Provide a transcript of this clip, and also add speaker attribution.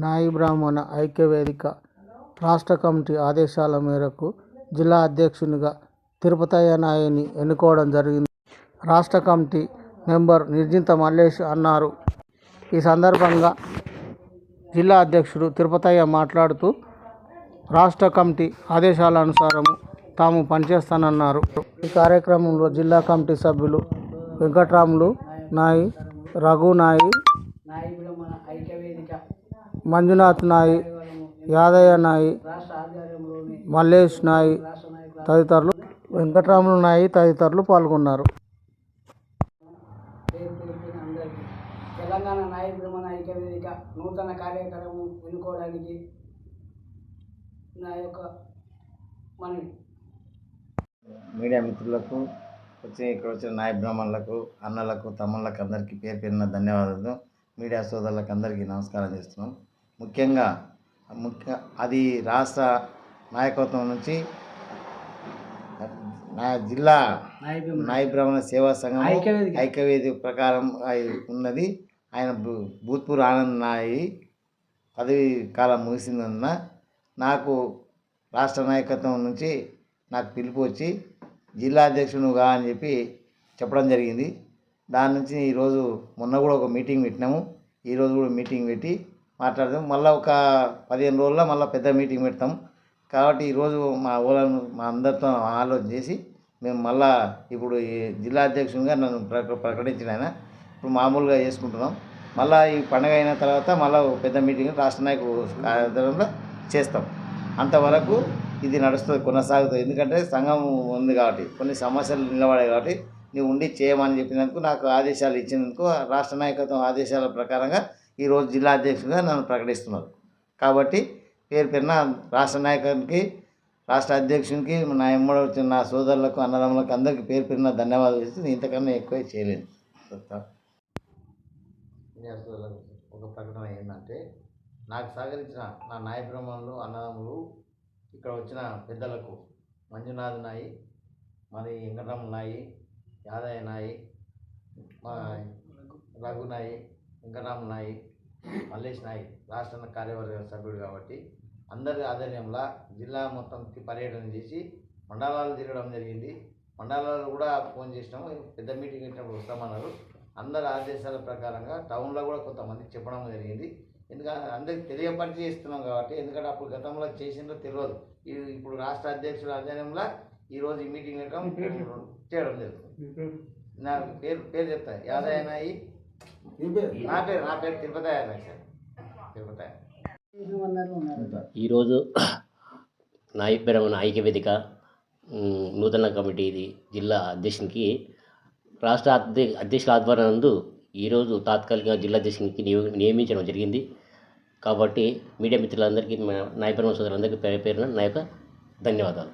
Speaker 1: నాయి బ్రాహ్మణ ఐక్యవేదిక రాష్ట్ర కమిటీ ఆదేశాల మేరకు జిల్లా అధ్యక్షునిగా తిరుపతయ్య నాయిని ఎన్నుకోవడం జరిగింది. రాష్ట్ర కమిటీ మెంబర్ నిర్జింత మల్లేష్ అన్నారు. ఈ సందర్భంగా జిల్లా అధ్యక్షుడు తిరుపతయ్య మాట్లాడుతూ రాష్ట్ర కమిటీ ఆదేశాల అనుసారము తాము పనిచేస్తానన్నారు. ఈ కార్యక్రమంలో జిల్లా కమిటీ సభ్యులు వెంకట్రాములు నాయి, రఘు నాయి, మంజునాథ్ నాయి, యాదయ్య నాయి, మల్లేష్ నాయి తదితరులు వెంకట్రాములు నాయి తదితరులు పాల్గొన్నారు.
Speaker 2: తెలంగాణ నాయి బ్రాహ్మణ ఐక్యవేదిక నూతన కార్యక్రమం ఎన్నుకోవడానికి నా యొక్క మనవి.
Speaker 3: మీడియా మిత్రులకు ఇక్కడ వచ్చిన నాయ బ్రాహ్మణులకు, అన్నలకు, తమ్ముళ్ళకు అందరికీ పేరున ధన్యవాదాలు. మీడియా సోదరులకు అందరికీ నమస్కారం చేస్తున్నాం. ముఖ్యంగా అది రాష్ట్ర నాయకత్వం నుంచి జిల్లా నాయ బ్రాహ్మణ సేవా సంఘం ఐక్యవేదిక ప్రకారం ఉన్నది. ఆయన భూత్పూర్ ఆనంద్ నాయి పదవి కాలం ముగిసిందన్న నాకు రాష్ట్ర నాయకత్వం నుంచి నాకు పిలుపు వచ్చి జిల్లా అధ్యక్షునుగా అని చెప్పి చెప్పడం జరిగింది. దాని నుంచి ఈరోజు మొన్న కూడా ఒక మీటింగ్ పెట్టినాము. ఈరోజు కూడా మీటింగ్ పెట్టి మాట్లాడదాం. మళ్ళీ ఒక 15 రోజుల్లో మళ్ళీ పెద్ద మీటింగ్ పెడతాం. కాబట్టి ఈరోజు మా అందరితో ఆలోచన చేసి మేము మళ్ళా ఇప్పుడు ఈ జిల్లా అధ్యక్షునిగా నన్ను ప్రకటించిన ఆయన ఇప్పుడు మామూలుగా చేసుకుంటున్నాం. మళ్ళీ ఈ పండుగ అయిన తర్వాత మళ్ళీ పెద్ద మీటింగ్ రాష్ట్ర నాయకులు ఆధ్వర్యంలో చేస్తాం. అంతవరకు ఇది నడుస్తుంది, కొనసాగుతుంది. ఎందుకంటే సంఘం ఉంది కాబట్టి కొన్ని సమస్యలు నిలబడాయి కాబట్టి నీవు ఉండి చేయమని చెప్పినందుకు, నాకు ఆదేశాలు ఇచ్చినందుకు రాష్ట్ర నాయకత్వం ఆదేశాల ప్రకారంగా ఈరోజు జిల్లా అధ్యక్షుడిగా నన్ను ప్రకటిస్తున్నారు. కాబట్టి పేరున రాష్ట్ర నాయకునికి, రాష్ట్ర అధ్యక్షునికి, నా ఎమ్మడ వచ్చిన నా సోదరులకు, అన్నదమ్ములకు అందరికీ పేరున ధన్యవాదాలు చేసి ఇంతకన్నా ఎక్కువ చేయలేను. ఒక ప్రకటన ఏంటంటే, నాకు సహకరించిన నా నాయ బ్రాహ్మణులు, అన్నదమ్ములు, ఇక్కడ వచ్చిన పెద్దలకు మంజునాథ్ నాయి, మరి వెంకటరాములు నాయి, యాదయ్య నాయి, రఘు నాయి, వెంకటరాములు నాయి, మల్లేష్ నాయి రాష్ట్ర కార్యవర్గ సభ్యుడు కాబట్టి అందరి ఆధ్వర్యంలో జిల్లా మొత్తం పర్యటన చేసి మండలాలు తిరగడం జరిగింది. మండలాలు కూడా ఫోన్ చేసినాము, పెద్ద మీటింగ్ పెట్టినప్పుడు వస్తామన్నారు. అందరి ఆదేశాల ప్రకారంగా టౌన్లో కూడా కొంతమంది చెప్పడం జరిగింది. ఎందుకంటే అందరికి తెలియపరిచి చేస్తున్నాం కాబట్టి, ఎందుకంటే అప్పుడు గతంలో చేసిందో తెలియదు. ఇప్పుడు రాష్ట్ర అధ్యక్షుల ఆధ్వర్యంలో ఈరోజు ఈ మీటింగ్ చేయడం జరుగుతుంది. నా పేరు చెప్తా, యాదయ్య నాయి, నా పేరు తిరుపతయ్య నాయి సార్, తిరుపతయ్య.
Speaker 4: ఈరోజు నాయ బ్రాహ్మణ ఐక్యవేదిక నూతన కమిటీ ఇది జిల్లా అధ్యక్షునికి రాష్ట్ర అధ్యక్షుల ఆధ్వర్యంలో ఈరోజు తాత్కాలికంగా జిల్లా అధ్యక్షునికి నియమించడం జరిగింది. కాబట్టి మీడియా మిత్రులందరికీ, నాయ బ్రాహ్మణ సోదరులందరికీ పేరున నా యొక్క ధన్యవాదాలు.